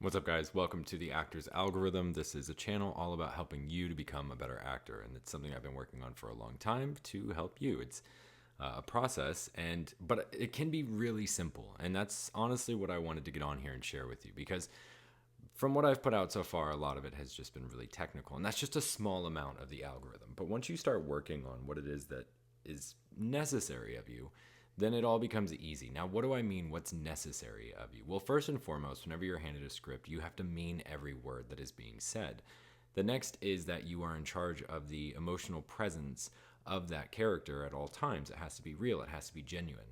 What's up, guys? Welcome to the Actor's Algorithm. This is a channel all about helping you to become a better actor, and it's something I've been working on for a long time to help you. It's a process, but it can be really simple, and that's honestly what I wanted to get on here and share with you because from what I've put out so far, a lot of it has just been really technical, and that's just a small amount of the algorithm. But once you start working on what it is that is necessary of you, then it all becomes easy. Now, what do I mean? What's necessary of you? Well, first and foremost, whenever you're handed a script, you have to mean every word that is being said. The next is that you are in charge of the emotional presence of that character at all times. It has to be real, it has to be genuine.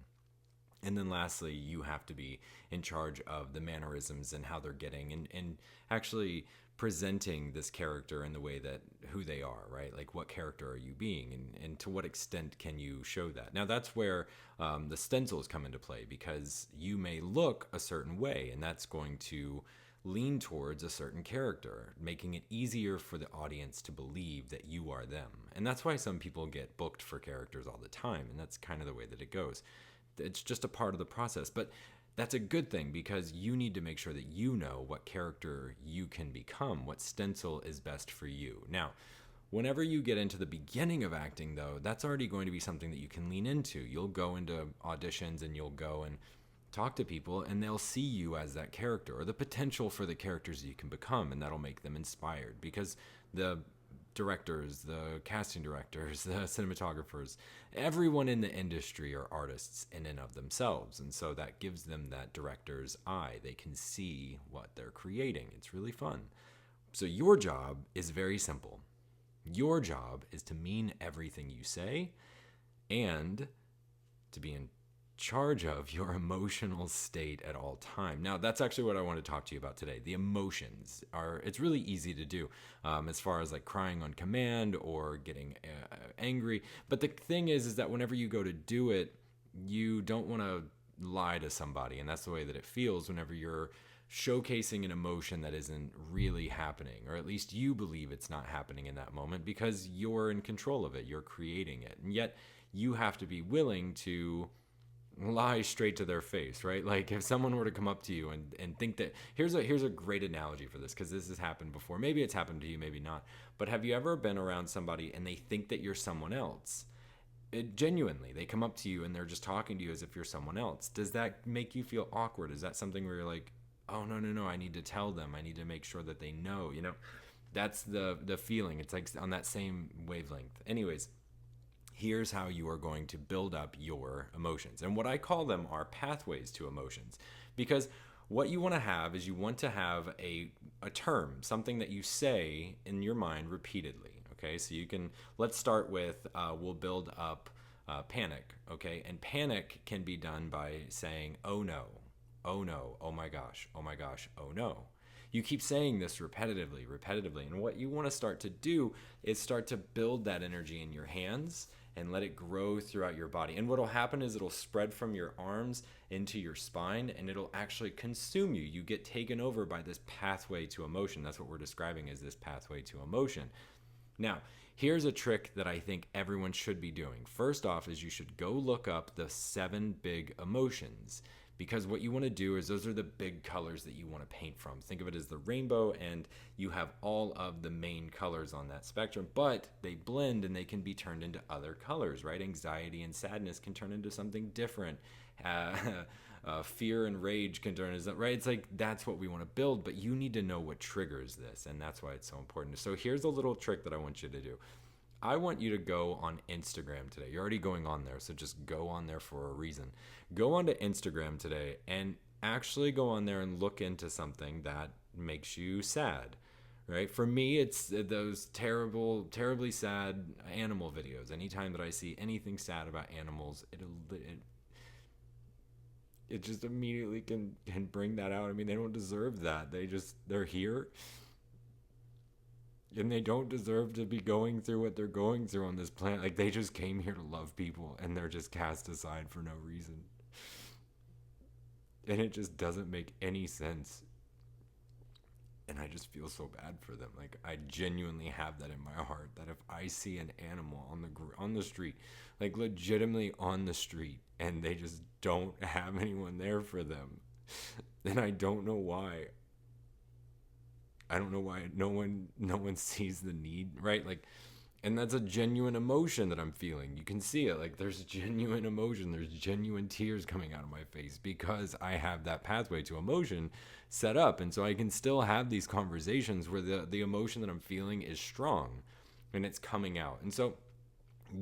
And then lastly, you have to be in charge of the mannerisms and how they're getting and actually presenting this character in the way that who they are, right? Like what character are you being and to what extent can you show that? Now that's where the stencils come into play because you may look a certain way and that's going to lean towards a certain character, making it easier for the audience to believe that you are them. And that's why some people get booked for characters all the time, and that's kind of the way that it goes. It's just a part of the process. But that's a good thing because you need to make sure that you know what character you can become, what stencil is best for you. Now, whenever you get into the beginning of acting, though, that's already going to be something that you can lean into. You'll go into auditions and you'll go and talk to people and they'll see you as that character or the potential for the characters you can become, and that'll make them inspired because the directors, the casting directors, the cinematographers, everyone in the industry are artists in and of themselves. And so that gives them that director's eye. They can see what they're creating. It's really fun. So your job is very simple. Your job is to mean everything you say and to be in charge of your emotional state at all time. Now, that's actually what I want to talk to you about today. The emotions are, it's really easy to do as far as like crying on command or getting angry. But the thing is that whenever you go to do it, you don't want to lie to somebody. And that's the way that it feels whenever you're showcasing an emotion that isn't really happening, or at least you believe it's not happening in that moment because you're in control of it. You're creating it. And yet you have to be willing to lie straight to their face, right? Like if someone were to come up to you and think that here's a great analogy for this because this has happened before. Maybe it's happened to you, maybe not. But have you ever been around somebody and they think that you're someone else? Genuinely, they come up to you and they're just talking to you as if you're someone else. Does that make you feel awkward? Is that something where you're like, oh no, I need to tell them. I need to make sure that they know, That's the feeling. It's like on that same wavelength. Anyways, here's how you are going to build up your emotions. And what I call them are pathways to emotions. Because what you want to have is you want to have a term, something that you say in your mind repeatedly. Okay, so you can, let's start with, we'll build up panic. Okay, and panic can be done by saying, oh no, oh no, oh my gosh, oh my gosh, oh no. You keep saying this repetitively. And what you want to start to do is start to build that energy in your hands and let it grow throughout your body. And what'll happen is it'll spread from your arms into your spine and it'll actually consume you. You get taken over by this pathway to emotion. That's what we're describing as this pathway to emotion. Now, here's a trick that I think everyone should be doing. First off is you should go look up the 7 big emotions. Because what you want to do is those are the big colors that you want to paint from. Think of it as the rainbow, and you have all of the main colors on that spectrum, but they blend and they can be turned into other colors, right? Anxiety and sadness can turn into something different. Fear and rage can turn into, right? It's like that's what we want to build, but you need to know what triggers this, and that's why it's so important. So here's a little trick that I want you to do. I want you to go on Instagram today. You're already going on there, so just go on there for a reason. Go onto Instagram today and actually go on there and look into something that makes you sad, right? For me, it's those terribly sad animal videos. Anytime that I see anything sad about animals, it just immediately can bring that out. I mean, they don't deserve that. They're here and they don't deserve to be going through what they're going through on this planet. Like, they just came here to love people and they're just cast aside for no reason. And it just doesn't make any sense. And I just feel so bad for them. Like, I genuinely have that in my heart, that if I see an animal on the street, like legitimately on the street, and they just don't have anyone there for them, then I don't know why, I don't know why no one sees the need, right? Like, and that's a genuine emotion that I'm feeling. You can see it. Like, there's genuine emotion. There's genuine tears coming out of my face because I have that pathway to emotion set up. And so I can still have these conversations where the emotion that I'm feeling is strong and it's coming out. And so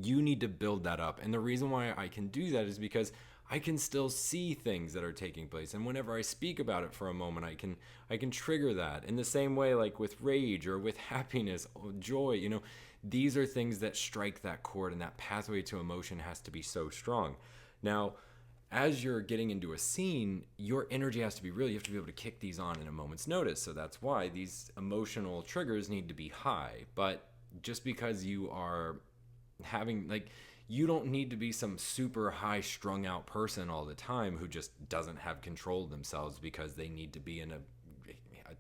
you need to build that up. And the reason why I can do that is because I can still see things that are taking place. And whenever I speak about it for a moment, I can trigger that in the same way, like with rage or with happiness, joy, these are things that strike that chord, and that pathway to emotion has to be so strong. Now, as you're getting into a scene, your energy has to be real. You have to be able to kick these on in a moment's notice. So that's why these emotional triggers need to be high. But just because you are having, like, you don't need to be some super high strung out person all the time who just doesn't have control of themselves because they need to be in a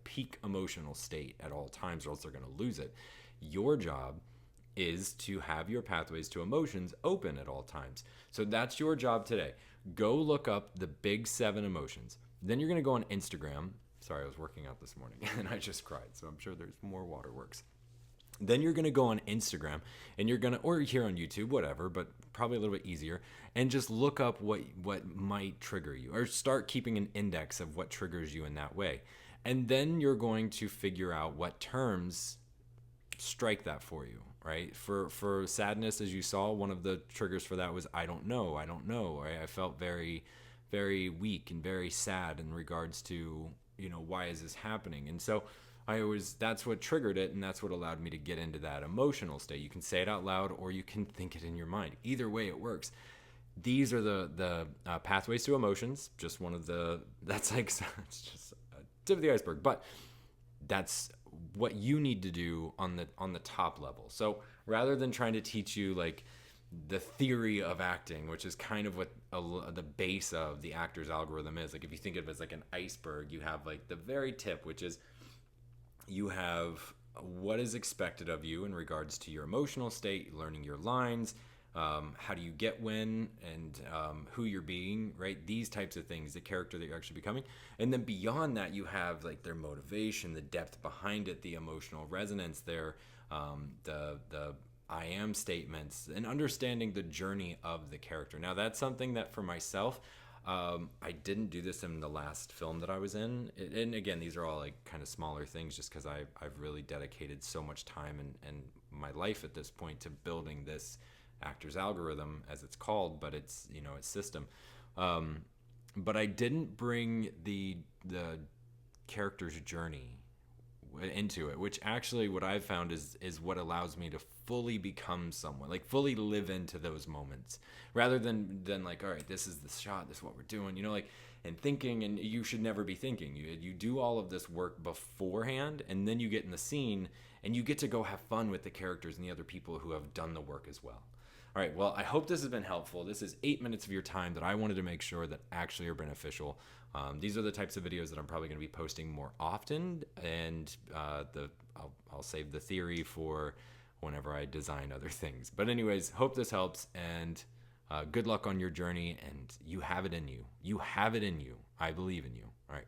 peak emotional state at all times, or else they're going to lose it. Your job is to have your pathways to emotions open at all times. So that's your job today. Go look up the big 7 emotions. Then you're going to go on Instagram. Sorry, I was working out this morning and I just cried, so I'm sure there's more waterworks. Then you're going to go on Instagram and you're going to, or here on YouTube, whatever, but probably a little bit easier, and just look up what might trigger you, or start keeping an index of what triggers you in that way. And then you're going to figure out what terms strike that for you, right? For sadness, as you saw, one of the triggers for that was I don't know. Right? I felt very, very weak and very sad in regards to, why is this happening? And so that's what triggered it, and that's what allowed me to get into that emotional state. You can say it out loud or you can think it in your mind. Either way, it works. These are the pathways to emotions. Just one of that's like, it's just a tip of the iceberg, but that's what you need to do on the top level. So rather than trying to teach you like the theory of acting, which is kind of what the base of the actor's algorithm is, like if you think of it as like an iceberg, you have like the very tip, which is you have what is expected of you in regards to your emotional state, learning your lines, how do you get when, and who you're being, right? These types of things, the character that you're actually becoming. And then beyond that, you have like their motivation, the depth behind it, the emotional resonance, the I am statements, and understanding the journey of the character. Now, that's something that for myself, I didn't do this in the last film that I was in. And again, these are all like kind of smaller things just because I've really dedicated so much time and my life at this point to building this actor's algorithm, as it's called, but it's, its system. But I didn't bring the character's journey into it, which actually what I've found is what allows me to fully become someone, like fully live into those moments, rather than like, all right, this is the shot, this is what we're doing, like, and thinking. And you should never be thinking. You do all of this work beforehand, and then you get in the scene and you get to go have fun with the characters and the other people who have done the work as well. All right, well, I hope this has been helpful. This is 8 minutes of your time that I wanted to make sure that actually are beneficial. These are the types of videos that I'm probably going to be posting more often, and I'll save the theory for whenever I design other things. But anyways, hope this helps, and good luck on your journey, and you have it in you. You have it in you. I believe in you. All right.